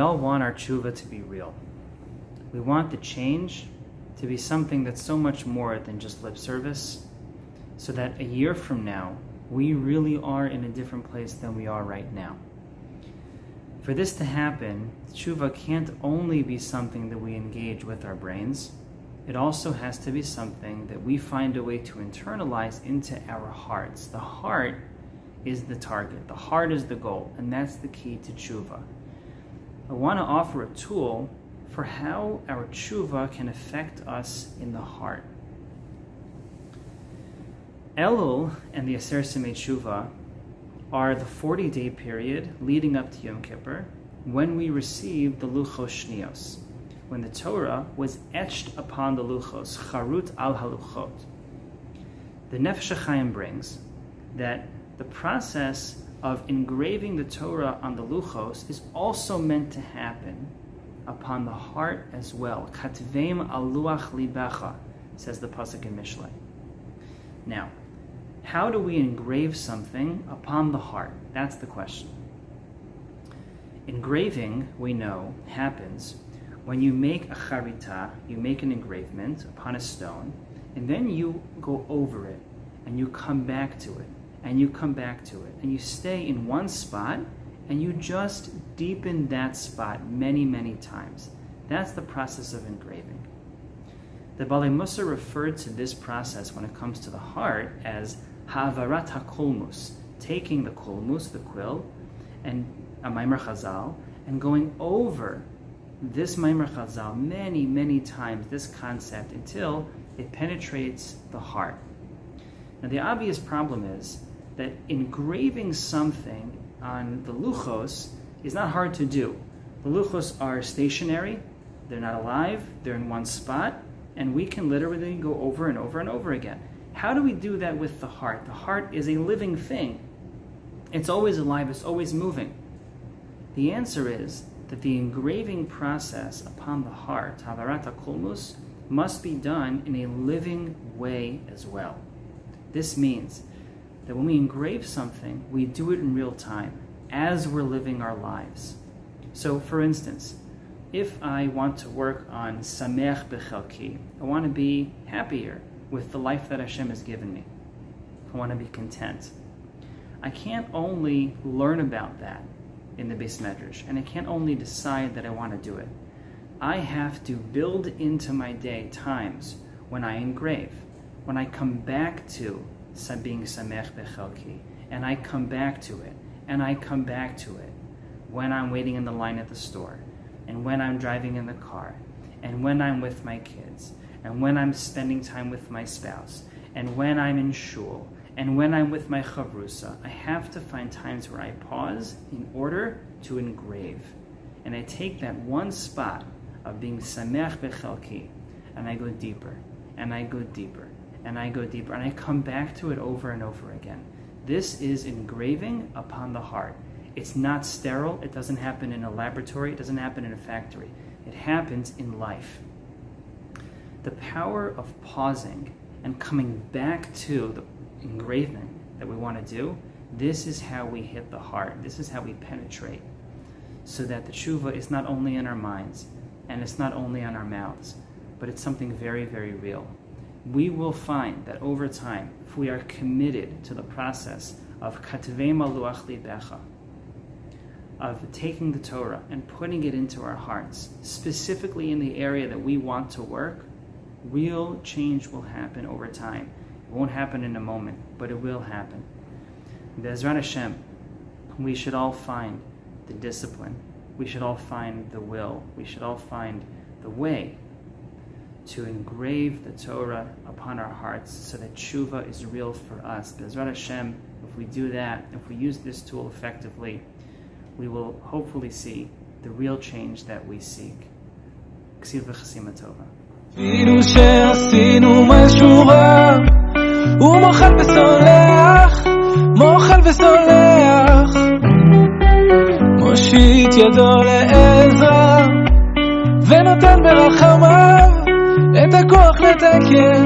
all want our tshuva to be real. We want the change to be something that's so much more than just lip service, so that a year from now, we really are in a different place than we are right now. For this to happen, tshuva can't only be something that we engage with our brains. It also has to be something that we find a way to internalize into our hearts. The heart is the target. The heart is the goal, and that's the key to tshuva. I want to offer a tool for how our tshuva can affect us in the heart. Elul and the Aser Simei Tshuva are the 40-day period leading up to Yom Kippur, when we receive the Luchos Shnios, when the Torah was etched upon the Luchos, Charut al Haluchot. The Nefesh HaChaim brings that the process of engraving the Torah on the Luchos is also meant to happen upon the heart as well. Katveim al luach libecha, says the pasuk in Mishlei. Now, how do we engrave something upon the heart? That's the question. Engraving, we know, happens when you make a charita, you make an engravement upon a stone, and then you go over it, and you come back to it, and you come back to it, and you stay in one spot, and you just deepen that spot many, many times. That's the process of engraving. The Balei Mussar referred to this process when it comes to the heart as ha'avarat ha'kulmus, taking the kulmus, the quill, and a Maimer Chazal, and going over this Maimer Chazal many, many times, this concept, until it penetrates the heart. Now the obvious problem is that engraving something on the luchos is not hard to do. The luchos are stationary, they're not alive, they're in one spot, and we can literally go over and over and over again. How do we do that with the heart? The heart is a living thing. It's always alive, it's always moving. The answer is that the engraving process upon the heart, havarat kulmus, must be done in a living way as well. This means that when we engrave something, we do it in real time, as we're living our lives. So, for instance, if I want to work on Sameach Bechelki, I want to be happier with the life that Hashem has given me. I want to be content. I can't only learn about that in the Beis Medrash, and I can't only decide that I want to do it. I have to build into my day times when I engrave, when I come back to being Sameach Bechelki, and I come back to it, and I come back to it, when I'm waiting in the line at the store, and when I'm driving in the car, and when I'm with my kids, and when I'm spending time with my spouse, and when I'm in shul, and when I'm with my chavrusa. I have to find times where I pause in order to engrave. And I take that one spot of being Sameach Bechelki, and I go deeper, and I go deeper, and I go deeper, and I come back to it over and over again. This is engraving upon the heart. It's not sterile. It doesn't happen in a laboratory. It doesn't happen in a factory. It happens in life. The power of pausing and coming back to the engraving that we want to do, this is how we hit the heart. This is how we penetrate, so that the tshuva is not only in our minds and it's not only on our mouths, but it's something very, very real. We will find that over time, if we are committed to the process of katvei maluach libecha, of taking the Torah and putting it into our hearts, specifically in the area that we want to work, real change will happen over time. It won't happen in a moment, but it will happen. Be'ezrat Hashem, we should all find the discipline. We should all find the will. We should all find the way to engrave the Torah upon our hearts so that tshuva is real for us. Be'ezrat Hashem, if we do that, if we use this tool effectively, we will hopefully see the real change that we seek. Ksiv v'chasima tova. אפילו שעשינו משהו רע, הוא מוחל וסולח, מוחל וסולח, מושיט ידו לעזרה, ונותן ברחמיו את הכוח לתקן,